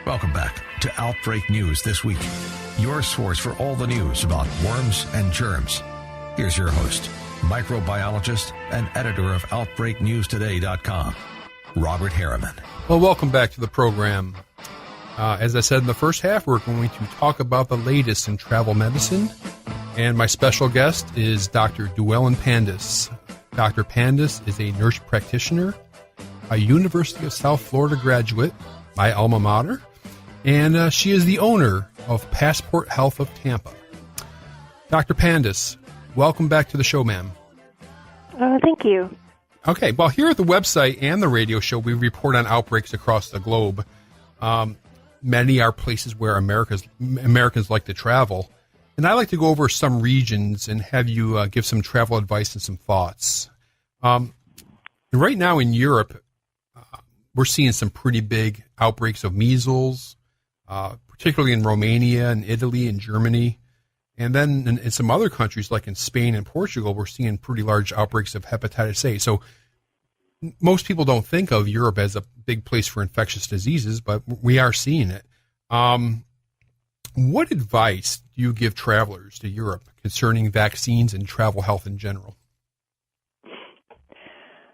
Welcome back to Outbreak News This Week, your source for all the news about worms and germs. Here's your host, microbiologist and editor of OutbreakNewsToday.com, Robert Harriman. Well, welcome back to the program. As I said in the first half, we're going to talk about the latest in travel medicine. And my special guest is Dr. Duellyn Pandis. Dr. Pandis is a nurse practitioner, a University of South Florida graduate, my alma mater, and she is the owner of Passport Health of Tampa. Dr. Pandis, welcome back to the show, ma'am. Thank you. Okay, well, here at the website and the radio show, we report on outbreaks across the globe. Many are places where Americans like to travel. And I like to go over some regions and have you give some travel advice and some thoughts. Right now in Europe, we're seeing some pretty big outbreaks of measles, particularly in Romania and Italy and Germany. And then in some other countries, like in Spain and Portugal, we're seeing pretty large outbreaks of hepatitis A. So most people don't think of Europe as a big place for infectious diseases, but we are seeing it. What advice do you give travelers to Europe concerning vaccines and travel health in general?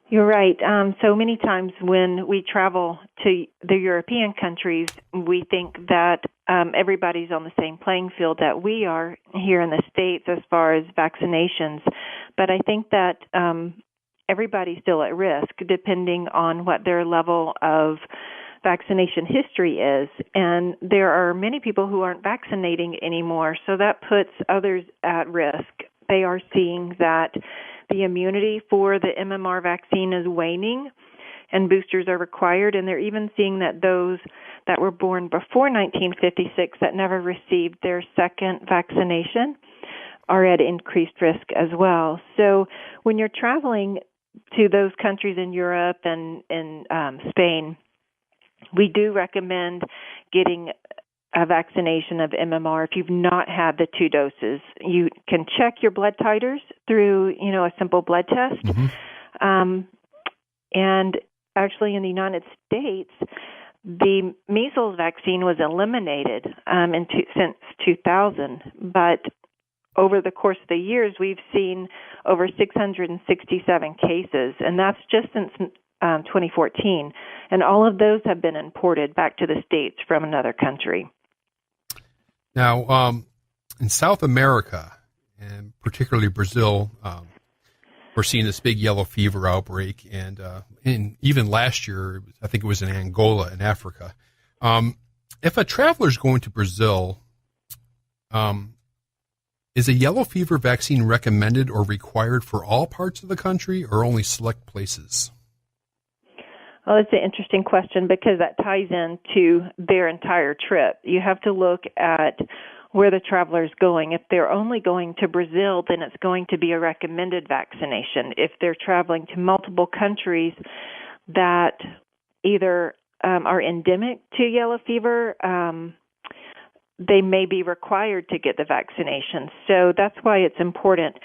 You're right. So many times when we travel to the European countries, we think that everybody's on the same playing field that we are here in the States as far as vaccinations. But I think that everybody's still at risk depending on what their level of vaccination history is. And there are many people who aren't vaccinating anymore, so that puts others at risk. They are seeing that the immunity for the MMR vaccine is waning and boosters are required, and they're even seeing that those that were born before 1956 that never received their second vaccination are at increased risk as well. So when you're traveling to those countries in Europe and in Spain, we do recommend getting a vaccination of MMR if you've not had the 2 doses. You can check your blood titers through, a simple blood test. Mm-hmm. And actually in the United States, the measles vaccine was eliminated since 2000. But over the course of the years, we've seen over 667 cases, and that's just since 2014. And all of those have been imported back to the States from another country. Now, in South America, and particularly Brazil, we're seeing this big yellow fever outbreak. And even last year, I think it was in Angola in Africa. If a traveler is going to Brazil, is a yellow fever vaccine recommended or required for all parts of the country or only select places? Well, it's an interesting question because that ties into their entire trip. You have to look at where the traveler is going. If they're only going to Brazil, then it's going to be a recommended vaccination. If they're traveling to multiple countries that either are endemic to yellow fever, they may be required to get the vaccination. So that's why it's important.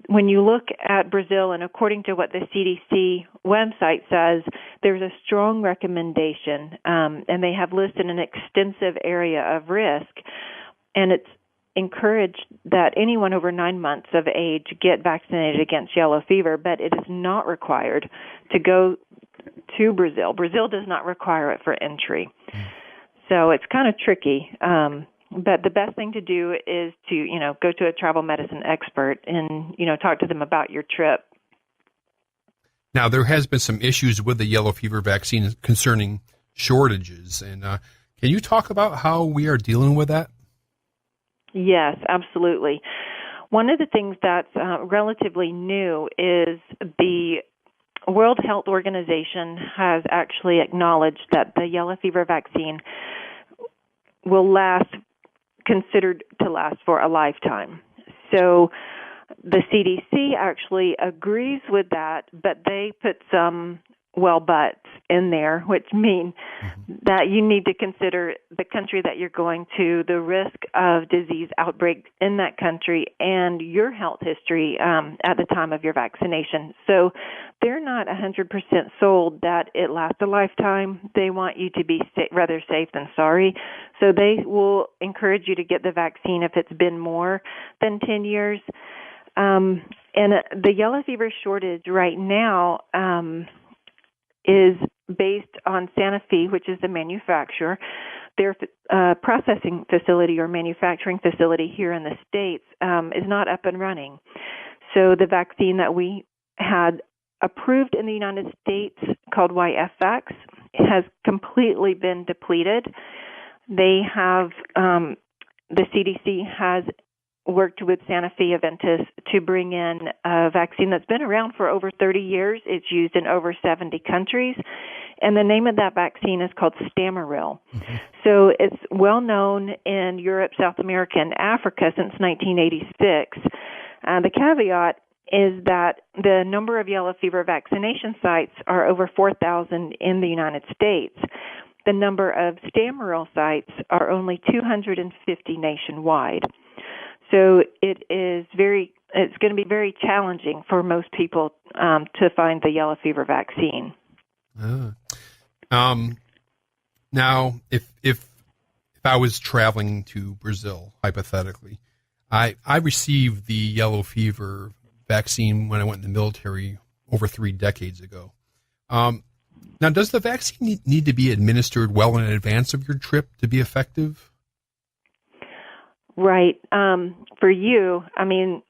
When you look at Brazil, and according to what the CDC website says, there's a strong recommendation, and they have listed an extensive area of risk, and it's encouraged that anyone over 9 months of age get vaccinated against yellow fever, but it is not required to go to Brazil. Brazil does not require it for entry. So it's kind of tricky. But the best thing to do is to, go to a travel medicine expert and, talk to them about your trip. Now, there has been some issues with the yellow fever vaccine concerning shortages. And can you talk about how we are dealing with that? Yes, absolutely. One of the things that's relatively new is the World Health Organization has actually acknowledged that the yellow fever vaccine will considered to last for a lifetime. So the CDC actually agrees with that, but they put some well buts in there, which mean that you need to consider the country that you're going to, the risk of disease outbreak in that country, and your health history at the time of your vaccination. So they're not 100% sold that it lasts a lifetime. They want you to be rather safe than sorry. So they will encourage you to get the vaccine if it's been more than 10 years. And the yellow fever shortage right now is based on Sanofi, which is the manufacturer. Their processing facility or manufacturing facility here in the States is not up and running. So the vaccine that we had approved in the United States, called YFX, has completely been depleted. They have, the CDC has worked with Sanofi Aventis to bring in a vaccine that's been around for over 30 years. It's used in over 70 countries. And the name of that vaccine is called Stamaril. So it's well known in Europe, South America, and Africa since 1986. The caveat is that the number of yellow fever vaccination sites are over 4,000 in the United States. The number of Stamaril sites are only 250 nationwide. So it's going to be very challenging for most people to find the yellow fever vaccine. Now, if I was traveling to Brazil, hypothetically, I received the yellow fever vaccine when I went in the military over 3 decades ago. Now, does the vaccine need to be administered well in advance of your trip to be effective? Right. For you, I mean...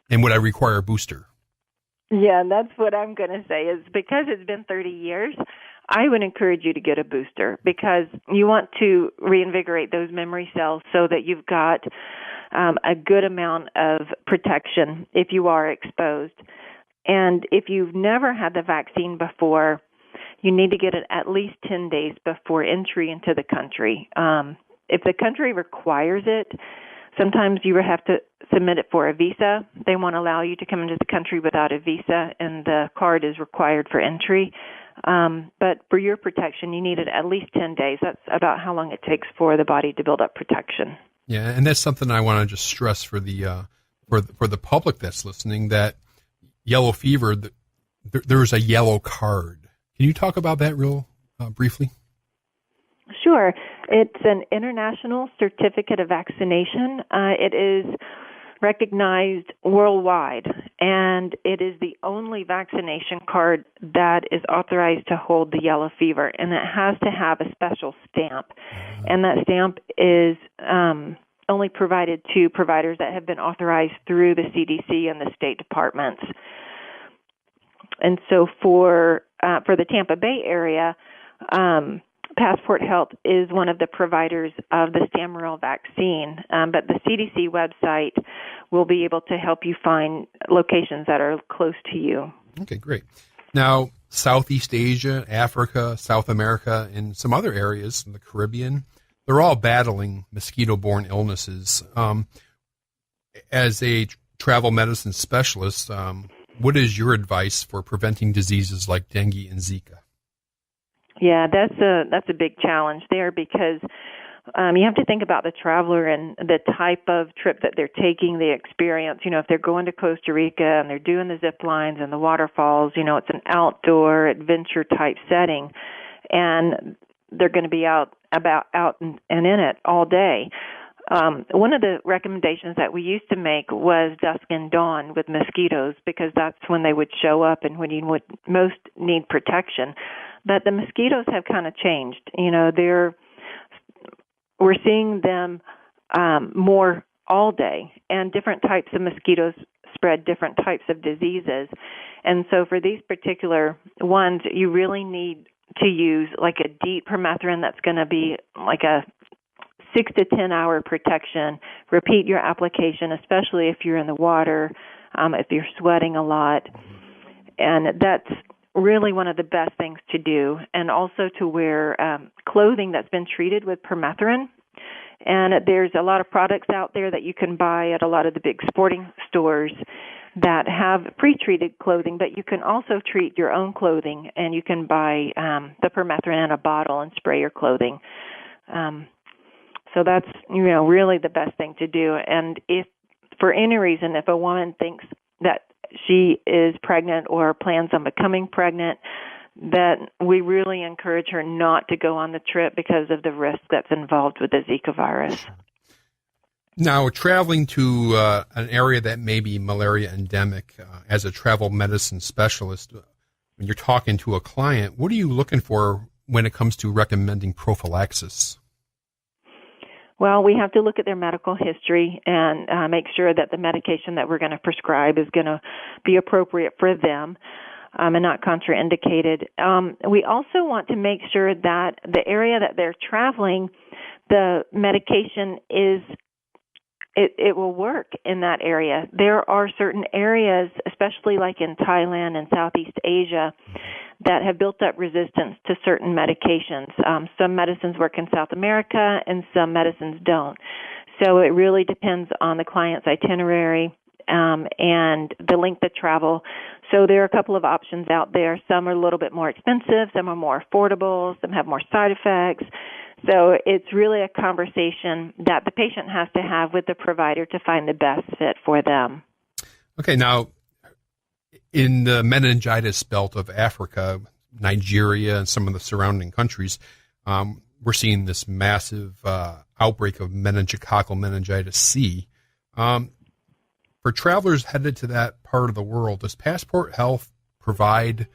And would I require a booster? Yeah, that's what I'm going to say is because it's been 30 years, I would encourage you to get a booster because you want to reinvigorate those memory cells so that you've got a good amount of protection if you are exposed. And if you've never had the vaccine before, you need to get it at least 10 days before entry into the country. If the country requires it, sometimes you have to submit it for a visa. They won't allow you to come into the country without a visa, and the card is required for entry. But for your protection, you need it at least 10 days. That's about how long it takes for the body to build up protection. Yeah, and that's something I want to just stress for the for the public that's listening, that yellow fever, there's a yellow card. Can you talk about that real briefly? Sure. It's an international certificate of vaccination. It is recognized worldwide, and it is the only vaccination card that is authorized to hold the yellow fever, and it has to have a special stamp. And that stamp is only provided to providers that have been authorized through the CDC and the state departments. And so for the Tampa Bay area, Passport Health is one of the providers of the Stamaril vaccine, but the CDC website will be able to help you find locations that are close to you. Okay, great. Now, Southeast Asia, Africa, South America, and some other areas in the Caribbean, they're all battling mosquito-borne illnesses. As a travel medicine specialist, what is your advice for preventing diseases like dengue and Zika? Yeah, that's a big challenge there because you have to think about the traveler and the type of trip that they're taking, the experience. You know, if they're going to Costa Rica and they're doing the zip lines and the waterfalls, you know, it's an outdoor adventure type setting, and they're going to be out and in it all day. One of the recommendations that we used to make was dusk and dawn with mosquitoes because that's when they would show up and when you would most need protection. But the mosquitoes have kind of changed. You know, we're seeing them more all day, and different types of mosquitoes spread different types of diseases. And so for these particular ones, you really need to use like a deep permethrin that's going to be like a 6 to 10 hour protection. Repeat your application, especially if you're in the water, if you're sweating a lot. And that's really one of the best things to do. And also to wear clothing that's been treated with permethrin. And there's a lot of products out there that you can buy at a lot of the big sporting stores that have pre-treated clothing, but you can also treat your own clothing, and you can buy the permethrin in a bottle and spray your clothing. So that's, really the best thing to do. And if, for any reason, if a woman thinks that she is pregnant or plans on becoming pregnant, that we really encourage her not to go on the trip because of the risk that's involved with the Zika virus. Now, traveling to an area that may be malaria endemic, as a travel medicine specialist, when you're talking to a client, what are you looking for when it comes to recommending prophylaxis? Well, we have to look at their medical history and make sure that the medication that we're going to prescribe is going to be appropriate for them and not contraindicated. We also want to make sure that the area that they're traveling, the medication it will work in that area. There are certain areas, especially like in Thailand and Southeast Asia, that have built up resistance to certain medications. Some medicines work in South America and some medicines don't. So it really depends on the client's itinerary and the length of travel. So there are a couple of options out there. Some are a little bit more expensive, some are more affordable, some have more side effects. So it's really a conversation that the patient has to have with the provider to find the best fit for them. Okay, now, in the meningitis belt of Africa, Nigeria, and some of the surrounding countries, we're seeing this massive outbreak of meningococcal meningitis C. For travelers headed to that part of the world, does Passport Health provide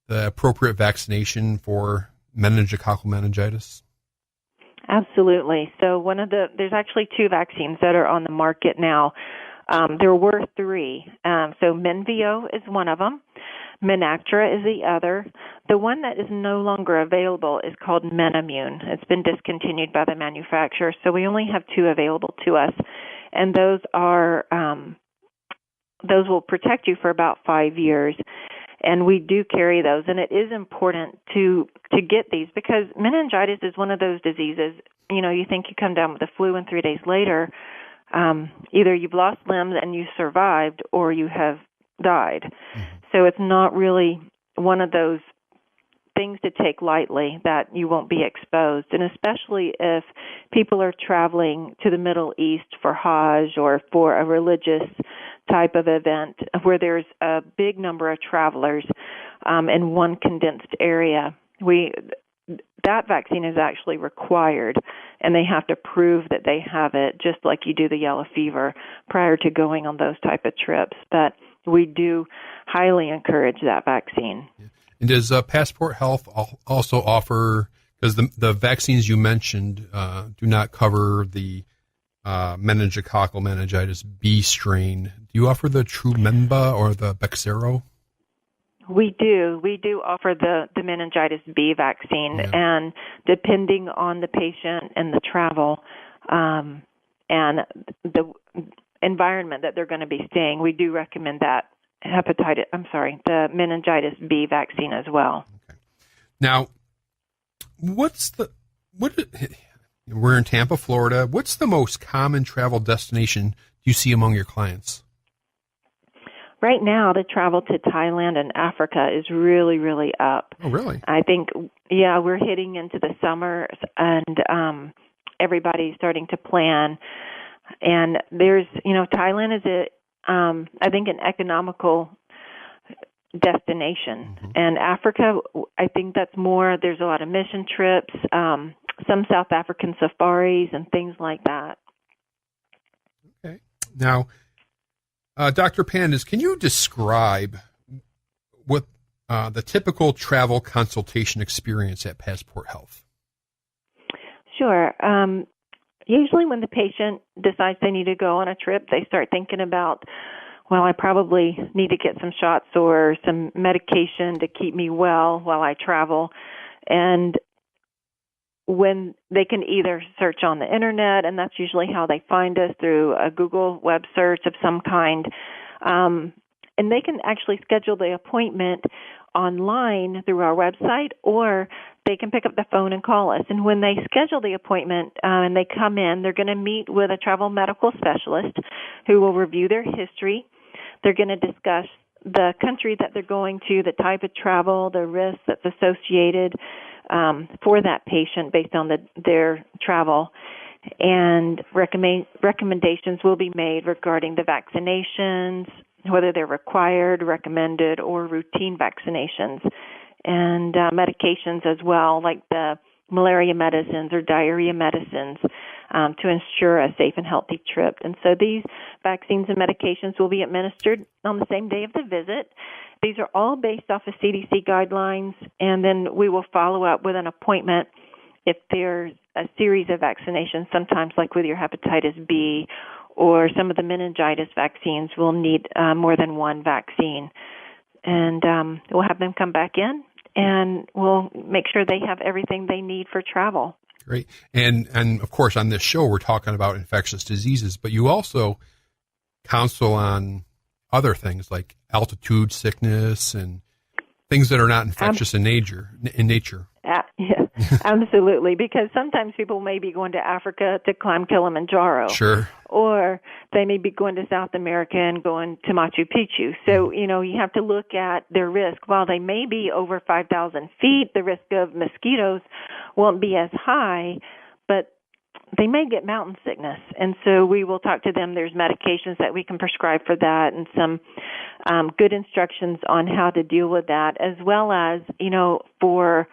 the appropriate vaccination for meningococcal meningitis? Absolutely. So there's actually 2 vaccines that are on the market now. There were 3. So Menvio is one of them. Menactra is the other. The one that is no longer available is called Menimmune. It's been discontinued by the manufacturer, so we only have 2 available to us. And those will protect you for about 5 years. And we do carry those, and it is important to get these because meningitis is one of those diseases, you think you come down with the flu and 3 days later, either you've lost limbs and you survived or you have died. Mm-hmm. So it's not really one of those things to take lightly that you won't be exposed, and especially if people are traveling to the Middle East for Hajj or for a religious type of event where there's a big number of travelers in one condensed area. That vaccine is actually required, and they have to prove that they have it, just like you do the yellow fever prior to going on those type of trips. But we do highly encourage that vaccine. Yeah. And does Passport Health also offer, because the vaccines you mentioned do not cover the meningococcal meningitis B strain, do you offer the Trumemba or the Bexsero? We do. We do offer the meningitis B vaccine, and depending on the patient and the travel and the environment that they're going to be staying, we do recommend that the meningitis B vaccine as well. Okay. Now, we're in Tampa, Florida. What's the most common travel destination you see among your clients? Right now, the travel to Thailand and Africa is really, really up. Oh, really? I think, we're hitting into the summer, and everybody's starting to plan. And there's, Thailand is I think an economical destination. Mm-hmm. And Africa, I think that's more, there's a lot of mission trips, some South African safaris and things like that. Okay. Now, Dr. Pandis, can you describe what the typical travel consultation experience at Passport Health? Sure. Usually when the patient decides they need to go on a trip, they start thinking about, well, I probably need to get some shots or some medication to keep me well while I travel. And when they can either search on the internet, and that's usually how they find us, through a Google web search of some kind, and they can actually schedule the appointment online through our website, or they can pick up the phone and call us. And when they schedule the appointment and they come in, they're going to meet with a travel medical specialist who will review their history. They're going to discuss the country that they're going to, the type of travel, the risk that's associated for that patient based on their travel. And recommendations will be made regarding the vaccinations, whether they're required, recommended, or routine vaccinations, and medications as well, like the malaria medicines or diarrhea medicines, to ensure a safe and healthy trip. And so these vaccines and medications will be administered on the same day of the visit. These are all based off of CDC guidelines, and then we will follow up with an appointment if there's a series of vaccinations, sometimes like with your hepatitis B or some of the meningitis vaccines, we'll need more than one vaccine. And we'll have them come back in, and we'll make sure they have everything they need for travel. Great. And of course, on this show, we're talking about infectious diseases, but you also counsel on other things like altitude sickness and things that are not infectious in nature. Yeah, absolutely. Because sometimes people may be going to Africa to climb Kilimanjaro. Sure. Or they may be going to South America and going to Machu Picchu. So, you have to look at their risk. While they may be over 5,000 feet, the risk of mosquitoes won't be as high, but they may get mountain sickness. And so we will talk to them. There's medications that we can prescribe for that and some good instructions on how to deal with that, as well as, for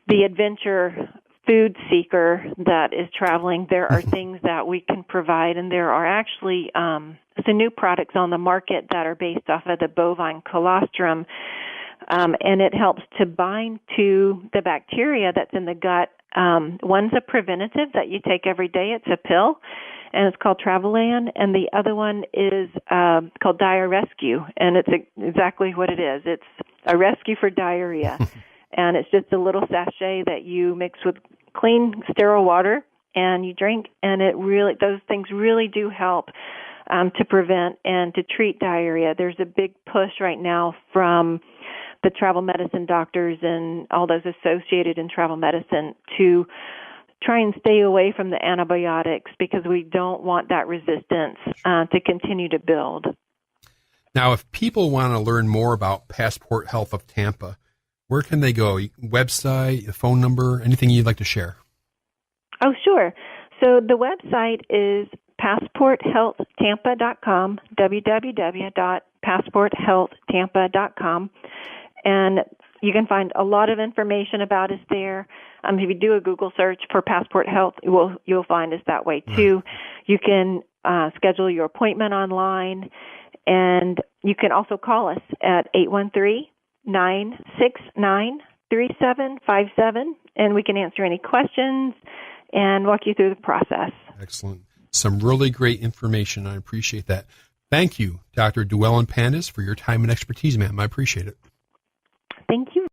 the adventure food seeker that is traveling, there are things that we can provide, and there are actually some new products on the market that are based off of the bovine colostrum, and it helps to bind to the bacteria that's in the gut. One's a preventative that you take every day. It's a pill, and it's called Travalan, and the other one is called Diar Rescue, and it's exactly what it is. It's a rescue for diarrhea. And it's just a little sachet that you mix with clean, sterile water, and you drink. And those things really do help to prevent and to treat diarrhea. There's a big push right now from the travel medicine doctors and all those associated in travel medicine to try and stay away from the antibiotics because we don't want that resistance to continue to build. Now, if people want to learn more about Passport Health of Tampa, where can they go? Website, phone number, anything you'd like to share? Oh, sure. So the website is passporthealthtampa.com, www.passporthealthtampa.com. And you can find a lot of information about us there. If you do a Google search for Passport Health, you'll find us that way too. You can schedule your appointment online, and you can also call us at 813-969-3757, and we can answer any questions and walk you through the process. Excellent. Some really great information. I appreciate that. Thank you, Dr. Duellyn Pandis, for your time and expertise, ma'am. I appreciate it. Thank you.